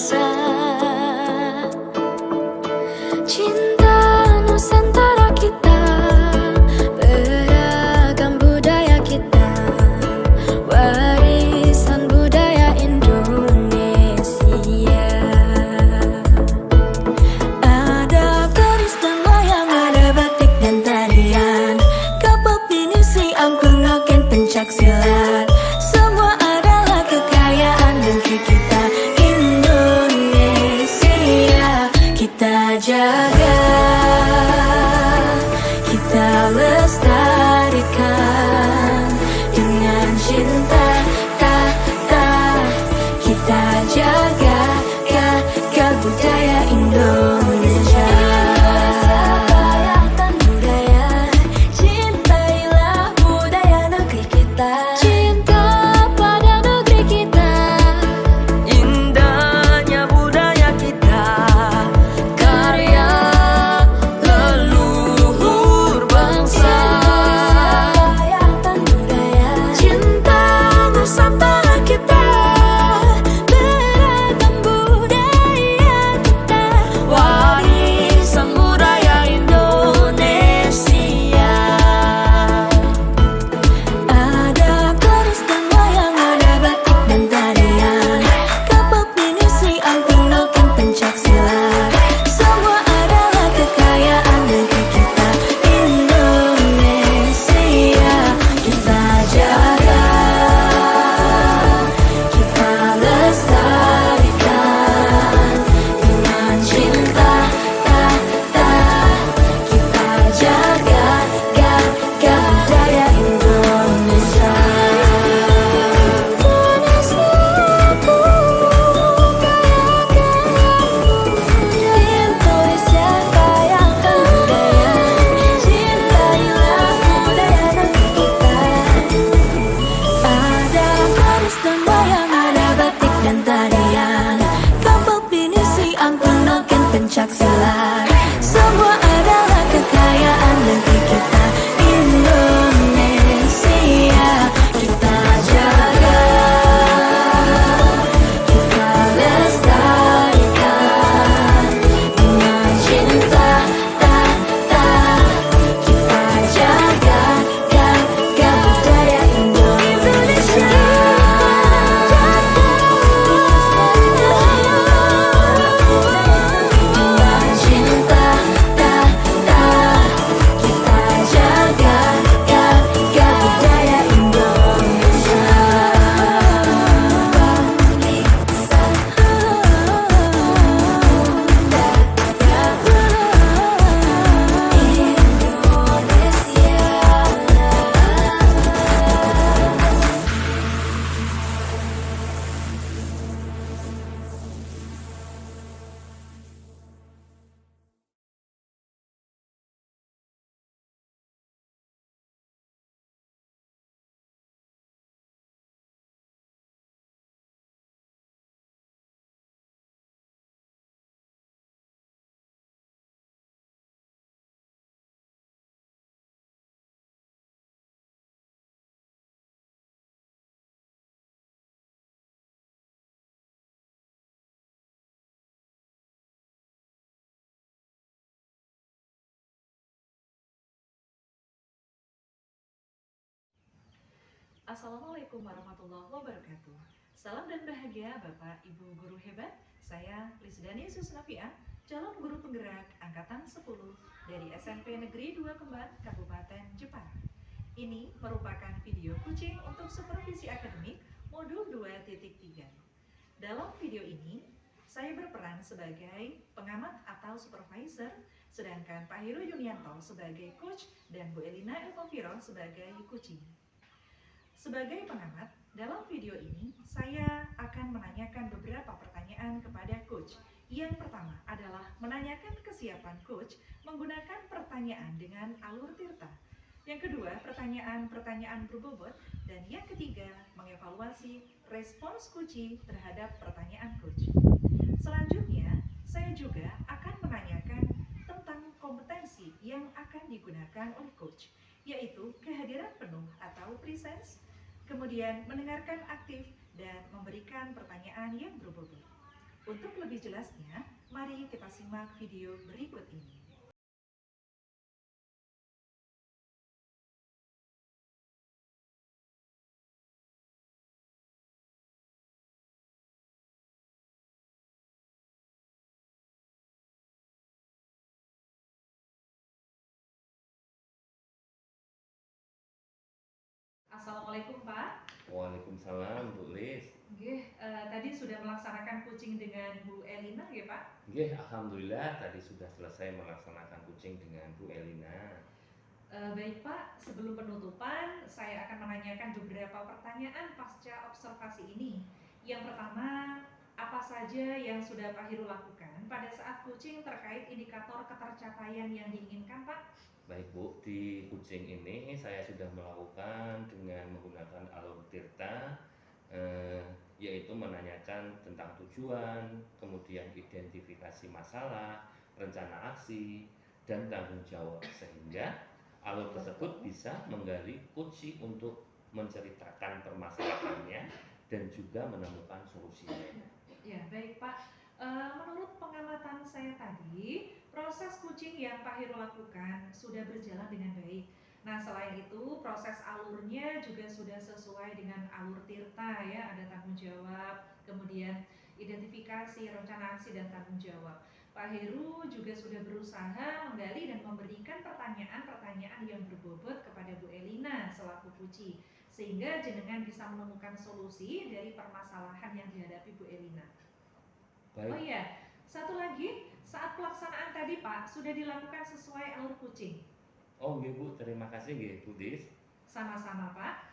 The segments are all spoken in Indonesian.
bangsa. Cinta Nusantara kita, beragam budaya kita, warisan budaya Indonesia. Ada keris dan wayang, ada batik dan tarian, kapok pinisi, angklung, noken, pencak silat. Semua adalah kekayaan negeri kita Indonesia. Kita jaga, kita lestarikan dengan cinta, kita jaga budaya Indonesia. Rayakan budaya, cintailah budaya negeri kita. Cinta pada negeri kita, indahnya budaya kita, karya leluhur bangsa. Rayakan budaya, cinta Nusantara kita, beragam budaya kita, warisan budaya Indonesia. Ada keris dan wayang, ada batik dan tarian, kapok pinisi, angklung, noken, pencak silat. Semua adalah kekayaan negeri kita Indonesia. Kita jaga, kita lestarikan dengan cinta, kita jaga budaya Indonesia. Indonesia, rayakan budaya, cintailah budaya negeri kita. Ada keris dan wayang, ada batik dan tarian, kapok pinisi, angklung, noken, pencak silat. Semua adalah kekayaan negeri kita Indonesia. Kita jaga, kita lestarikan dengan cinta, kita jaga budaya Indonesia. Dengan cinta, kita jaga budaya Indonesia. Assalamualaikum warahmatullahi wabarakatuh. Salam dan bahagia Bapak Ibu guru hebat. Saya Lisdani Susnafiah, calon guru penggerak angkatan 10 dari SMP Negeri 2 Kembar, Kabupaten Jepara. Ini merupakan video kucing untuk supervisi akademik modul 2.3. Dalam video ini, saya berperan sebagai pengamat atau supervisor, sedangkan Pak Heru Yunianto sebagai coach dan Bu Elina Elvoviro sebagai kucing. Sebagai pengamat, dalam video ini saya akan menanyakan beberapa pertanyaan kepada coach. Yang pertama adalah menanyakan kesiapan coach menggunakan pertanyaan dengan alur tirta. Yang kedua, pertanyaan berbobot. Dan yang ketiga, mengevaluasi respons kucing terhadap pertanyaan coach. Selanjutnya, saya juga akan menanyakan tentang kompetensi yang akan digunakan oleh coach, yaitu kehadiran penuh atau presence, kemudian mendengarkan aktif, dan memberikan pertanyaan yang berbobot. Untuk lebih jelasnya, mari kita simak video berikut ini. Assalamualaikum Pak. Waalaikumsalam Bu Lis. Tadi sudah melaksanakan kucing dengan Bu Elina ya Pak? Alhamdulillah tadi sudah selesai melaksanakan kucing dengan Bu Elina. Baik Pak, sebelum penutupan saya akan menanyakan beberapa pertanyaan pasca observasi ini. Yang pertama, apa saja yang sudah Pak Heru lakukan pada saat kucing terkait indikator ketercapaian yang diinginkan Pak? Baik Bu, di kucing ini saya sudah melakukan dengan menggunakan alur tirta, yaitu menanyakan tentang tujuan, kemudian identifikasi masalah, rencana aksi, dan tanggung jawab, sehingga alur tersebut bisa menggali kucing untuk menceritakan permasalahannya dan juga menemukan solusinya. Ya, baik Pak. Menurut pengamatan saya tadi, proses kucing yang Pak Heru lakukan sudah berjalan dengan baik. Nah, selain itu, proses alurnya juga sudah sesuai dengan alur tirta ya, ada tanggung jawab, kemudian identifikasi, rencana aksi, dan tanggung jawab. Pak Heru juga sudah berusaha menggali dan memberikan pertanyaan-pertanyaan yang berbobot kepada Bu Elina selaku kucing, sehingga jenengan bisa menemukan solusi dari permasalahan yang dihadapi Bu Elina. Baik. Oh iya, satu lagi, saat pelaksanaan tadi Pak, sudah dilakukan sesuai alur kucing. Oh nggih Bu, terima kasih nggih Bu Dis. Sama-sama Pak.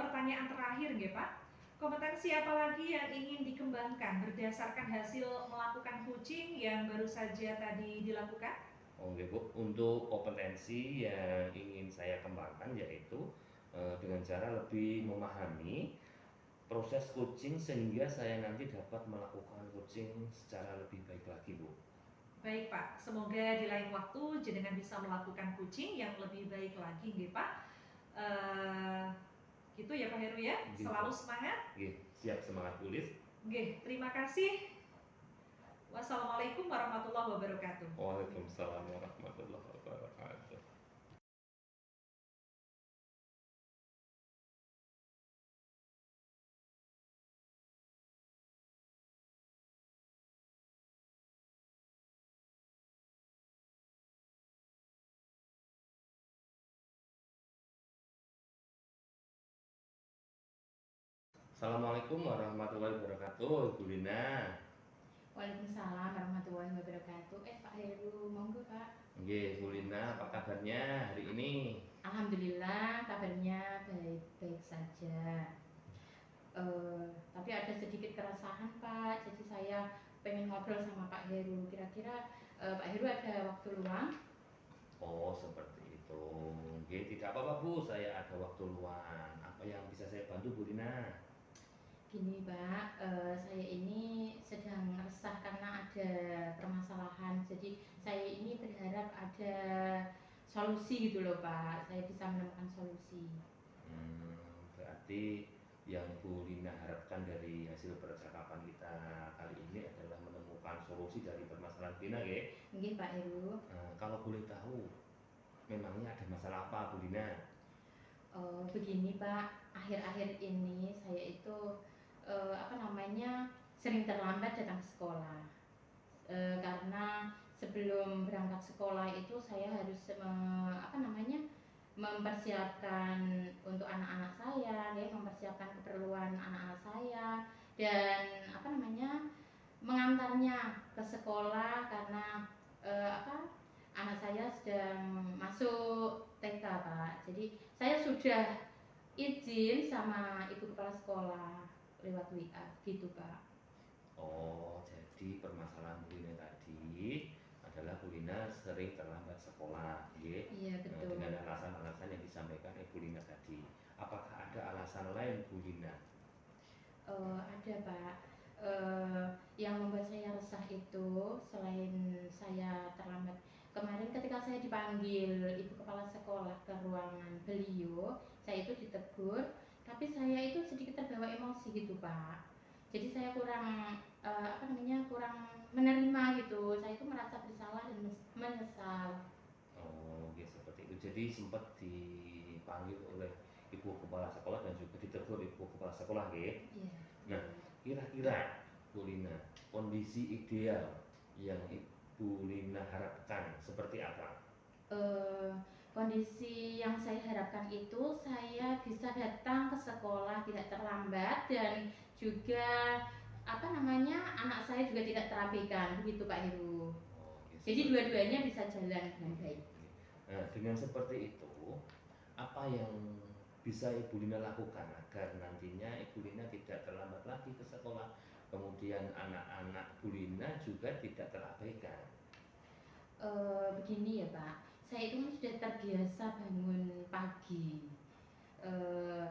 Pertanyaan terakhir nggih Pak. Kompetensi apa lagi yang ingin dikembangkan berdasarkan hasil melakukan kucing yang baru saja tadi dilakukan? Oh nggih Bu, untuk kompetensi yang ingin saya kembangkan yaitu dengan cara lebih memahami proses kucing sehingga saya nanti dapat melakukan kucing secara lebih baik lagi Bu. Baik Pak, semoga di lain waktu jenengan bisa melakukan kucing yang lebih baik lagi nggih Pak. Gitu ya Pak Heru ya, Gitu. selalu semangat. Siap semangat tulis. Terima kasih. Wassalamualaikum warahmatullahi wabarakatuh. Waalaikumsalam warahmatullahi wabarakatuh. Assalamualaikum warahmatullahi wabarakatuh, Bu Lina. Waalaikumsalam warahmatullahi wabarakatuh. Pak Heru, monggo Pak. Nggih, Bu Lina, apa kabarnya hari ini? Alhamdulillah kabarnya baik-baik saja. Tapi ada sedikit keresahan Pak, jadi saya pengen ngobrol sama Pak Heru. Kira-kira Pak Heru ada waktu luang? Oh, seperti itu. Nggih, tidak apa-apa Bu, saya ada waktu luang. Apa yang bisa saya bantu Bu Lina? Gini Pak, saya ini sedang resah karena ada permasalahan. Jadi saya ini berharap ada solusi gitu loh Pak. Saya bisa menemukan solusi. Berarti yang Bu Lina harapkan dari hasil percakapan kita kali ini adalah menemukan solusi dari permasalahan Lina, ya? Nggih Pak Heru. Kalau boleh tahu, memangnya ada masalah apa Bu Lina? Begini Pak, akhir-akhir ini saya itu sering terlambat datang ke sekolah. Karena sebelum berangkat sekolah itu saya harus mempersiapkan untuk anak-anak saya, ya, mempersiapkan keperluan anak-anak saya dan mengantarnya ke sekolah karena anak saya sedang masuk TK Pak. Jadi saya sudah izin sama ibu kepala sekolah lewat WA gitu Pak. Oh, jadi permasalahan Bu Lina tadi adalah Bu Lina sering terlambat sekolah, ya? Iya betul. Dengan alasan-alasan yang disampaikan Bu Lina tadi. Apakah ada alasan lain Bu Lina? Ada Pak. Yang membuat saya resah itu selain saya terlambat, kemarin ketika saya dipanggil ibu kepala sekolah ke ruangan beliau, saya itu ditegur, tapi saya itu sedikit terbawa emosi gitu Pak. Jadi saya kurang apa namanya, kurang menerima gitu. Saya itu merasa bersalah dan menyesal. Oh, ya seperti itu. Jadi sempat dipanggil oleh ibu kepala sekolah dan juga ditegur ibu kepala sekolah, ya. Iya. Nah, kira-kira Bu Lina, kondisi ideal yang Ibu Lina harapkan seperti apa? Eh, Kondisi yang saya harapkan itu saya bisa datang ke sekolah tidak terlambat dan juga apa namanya, anak saya juga tidak terabaikan begitu Pak Heru. Oh, ya Jadi seperti dua-duanya itu. bisa jalan dengan baik. Nah, dengan seperti itu, apa yang bisa Ibu Lina lakukan agar nantinya Ibu Lina tidak terlambat lagi ke sekolah, kemudian anak-anak Bu Lina juga tidak terabaikan? Begini ya Pak, saya itu kan sudah terbiasa bangun pagi. Eh,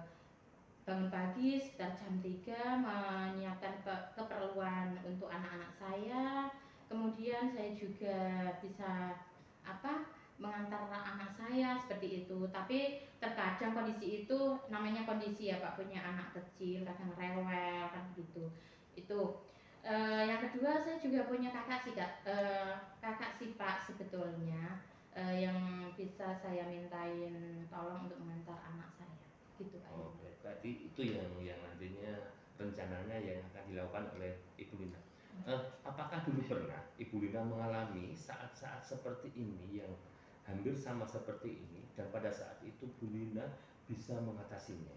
Bangun pagi sekitar jam 3 menyiapkan keperluan untuk anak-anak saya. Kemudian saya juga bisa apa, mengantar anak saya seperti itu. Tapi terkadang kondisi itu, namanya kondisi ya Pak, punya anak kecil kadang rewel kan gitu. Itu yang kedua, saya juga punya kakak sih Kak, kakak sih Pak sebetulnya, yang bisa saya mintain tolong untuk mengantar anak saya gitu Pak. Oh, berarti itu yang nantinya rencananya yang akan dilakukan oleh Ibu Lina. Apakah dulu pernah Ibu Lina mengalami saat-saat seperti ini yang hampir sama seperti ini dan pada saat itu Bu Lina bisa mengatasinya?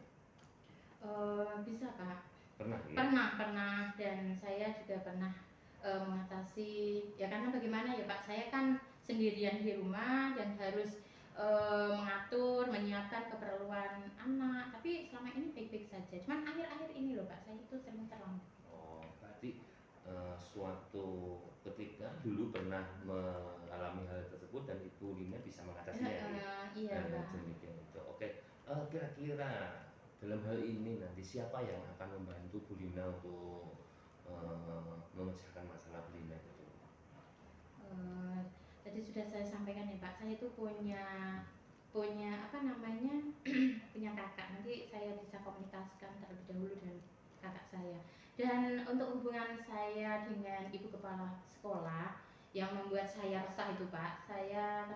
Bisa Kak, Pernah ya? pernah dan saya juga pernah mengatasi, ya karena bagaimana ya Pak, saya kan sendirian di rumah dan harus mengatur, menyiapkan keperluan anak, tapi selama ini baik-baik saja. Cuman akhir-akhir ini loh Pak, saya itu sering terlambat. Oh, berarti suatu ketika dulu pernah mengalami hal tersebut dan Ibu Lina bisa mengatasinya ya? Iya Pak. Demikian itu. Oke, kira-kira dalam hal ini nanti siapa yang akan membantu Bu Lina untuk memecahkan masalah Bu Lina itu? Eh, Tadi sudah saya sampaikan ya Pak, saya itu punya punya apa namanya, punya kakak. Nanti saya bisa komunikasikan terlebih dahulu dengan kakak saya. Dan untuk hubungan saya dengan ibu kepala sekolah yang membuat saya resah itu Pak, saya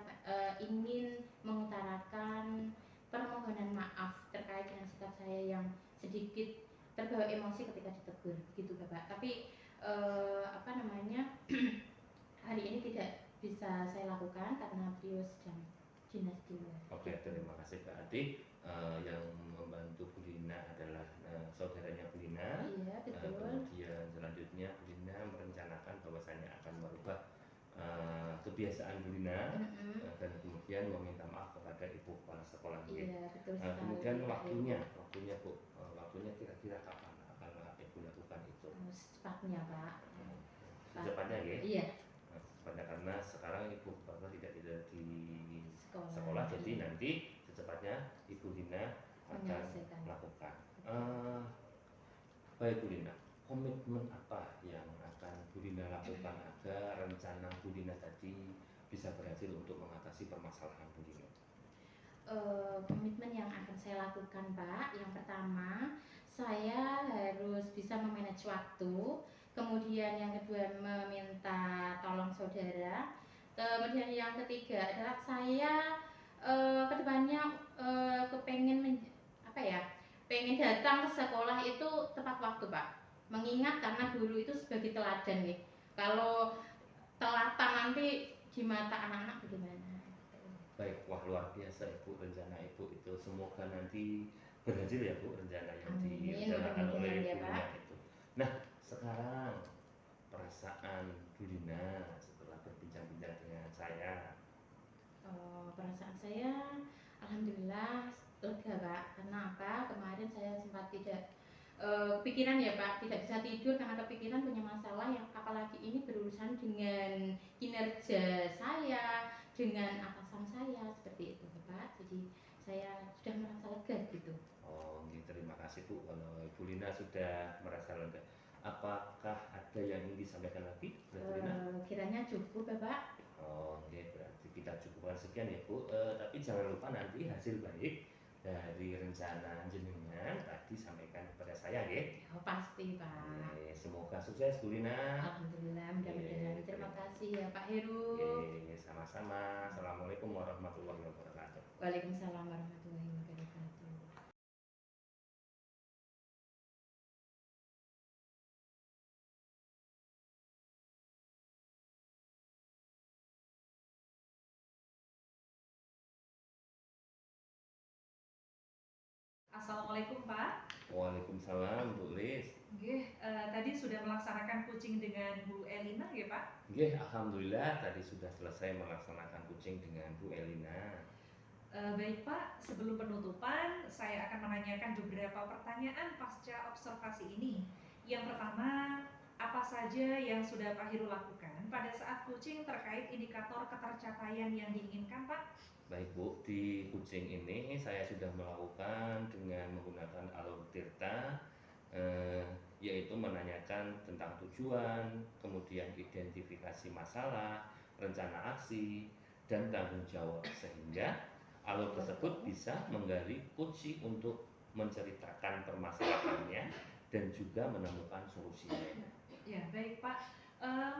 ingin mengutarakan permohonan maaf terkait dengan sikap saya yang sedikit terbawa emosi ketika ditegur gitu Bapak. Tapi apa namanya, hari ini tidak bisa saya lakukan karena beliau sedang dinas di luar. Oke, terima kasih Kak Adi. Yang membantu Bu Lina adalah saudaranya Bu Lina. Iya betul. Kemudian selanjutnya Bu Lina merencanakan bahwasanya akan merubah kebiasaan Bu Lina dan kemudian meminta maaf kepada ibu kepala sekolah. Iya betul sekali. Kemudian Pak waktunya Bu, waktunya kira-kira kapan akan Ibu lakukan itu? Secepatnya Pak. Secepatnya ya? Iya. Secepatnya karena sekarang ibu kepala tidak di Sekolah. sekolah, jadi Iya. nanti secepatnya Ibu Lina akan Menyelesaikan. melakukan. Baik Bu Lina, komitmen apa yang akan Bu Lina lakukan agar rencana Bu Lina tadi bisa berhasil untuk mengatasi permasalahan Bu Lina? Komitmen yang akan saya lakukan Pak, yang pertama saya harus bisa memanage waktu, kemudian yang kedua meminta tolong saudara, kemudian yang ketiga adalah saya kedepannya kepengen apa ya, pengen datang ke sekolah itu tepat waktu Pak, mengingat karena guru itu sebagai teladan nih, kalau telatan nanti di mata anak-anak bagaimana. Baik, wah luar biasa Ibu, rencana Ibu itu semoga nanti berhasil ya Bu, rencana yang Amin, direncanakan oleh mudah-mudahan ya, Bu Pak. Lina itu. Nah, sekarang perasaan Bu Lina setelah berbincang-bincang dengan saya. Perasaan saya alhamdulillah lega Pak, karena apa, kemarin saya sempat tidak kepikiran ya Pak, tidak bisa tidur karena kepikiran punya masalah yang apalagi ini berurusan dengan kinerja saya, dengan atasan saya seperti itu Pak. Jadi saya sudah merasa lega gitu. Oh, terima kasih Bu, kalau Ibu Lina sudah merasa lega. Apakah ada yang ingin disampaikan lagi oleh Bu Lina? Kiranya cukup ya Pak. Oh, berarti kita cukupkan sekian ya Bu. Tapi jangan lupa nanti hasil baik dari rencana jenengan tadi sampaikan kepada saya nggih. Oh, pasti Pak. Nggih, semoga sukses Bu Lina. Alhamdulillah, mudah-mudahan. Nggih, Terima kasih ya Pak Heru. Nggih, sama-sama. Assalamualaikum warahmatullahi wabarakatuh. Waalaikumsalam warahmatullahi wabarakatuh. Assalamualaikum Pak. Waalaikumsalam Bu Lis. Nggih, tadi sudah melaksanakan kucing dengan Bu Elina nggih Pak? Nggih, alhamdulillah tadi sudah selesai melaksanakan kucing dengan Bu Elina. Baik Pak, sebelum penutupan saya akan menanyakan beberapa pertanyaan pasca observasi ini. Yang pertama, apa saja yang sudah Pak Heru lakukan pada saat kucing terkait indikator ketercapaian yang diinginkan Pak? Baik Bu, di kucing ini saya sudah melakukan dengan menggunakan alur tirta, yaitu menanyakan tentang tujuan, kemudian identifikasi masalah, rencana aksi, dan tanggung jawab, sehingga alur tersebut bisa menggali kunci untuk menceritakan permasalahannya dan juga menemukan solusinya. Ya, baik Pak.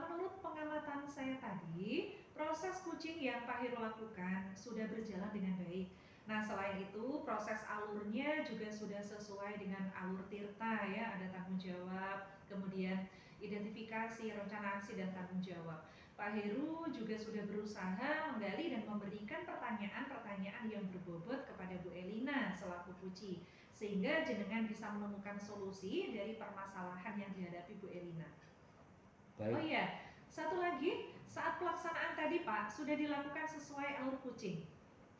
Menurut pengamatan saya tadi, proses kucing yang Pak Heru lakukan sudah berjalan dengan baik. Nah, selain itu, proses alurnya juga sudah sesuai dengan alur tirta ya, ada tanggung jawab, kemudian identifikasi, rencana aksi, dan tanggung jawab. Pak Heru juga sudah berusaha menggali dan memberikan pertanyaan-pertanyaan yang berbobot kepada Bu Elina selaku Puci, sehingga jenengan bisa menemukan solusi dari permasalahan yang dihadapi Bu Elina. Oh Baik, iya, satu lagi, saat pelaksanaan tadi Pak, sudah dilakukan sesuai alur kucing.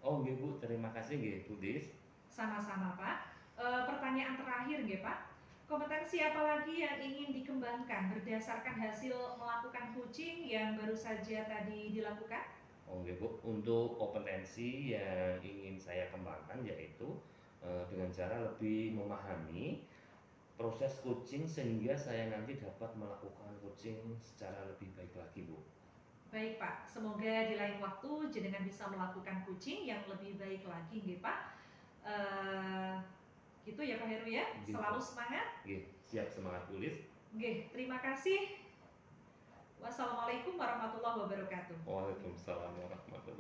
oh nggih Bu, terima kasih nggih Bu Lis. Sama-sama Pak. Pertanyaan terakhir nggih Pak. Kompetensi apa lagi yang ingin dikembangkan berdasarkan hasil melakukan kucing yang baru saja tadi dilakukan? Oke Bu, untuk kompetensi yang ingin saya kembangkan yaitu dengan cara lebih memahami proses kucing sehingga saya nanti dapat melakukan kucing secara lebih baik lagi Bu. Baik Pak, semoga di lain waktu jenengan bisa melakukan kucing yang lebih baik lagi nggih Pak. Gitu ya Pak Heru ya. Gitu. Selalu semangat. Nggih, siap semangat tulis. Nggih, terima kasih. Wassalamualaikum warahmatullahi wabarakatuh. Waalaikumsalam warahmatullahi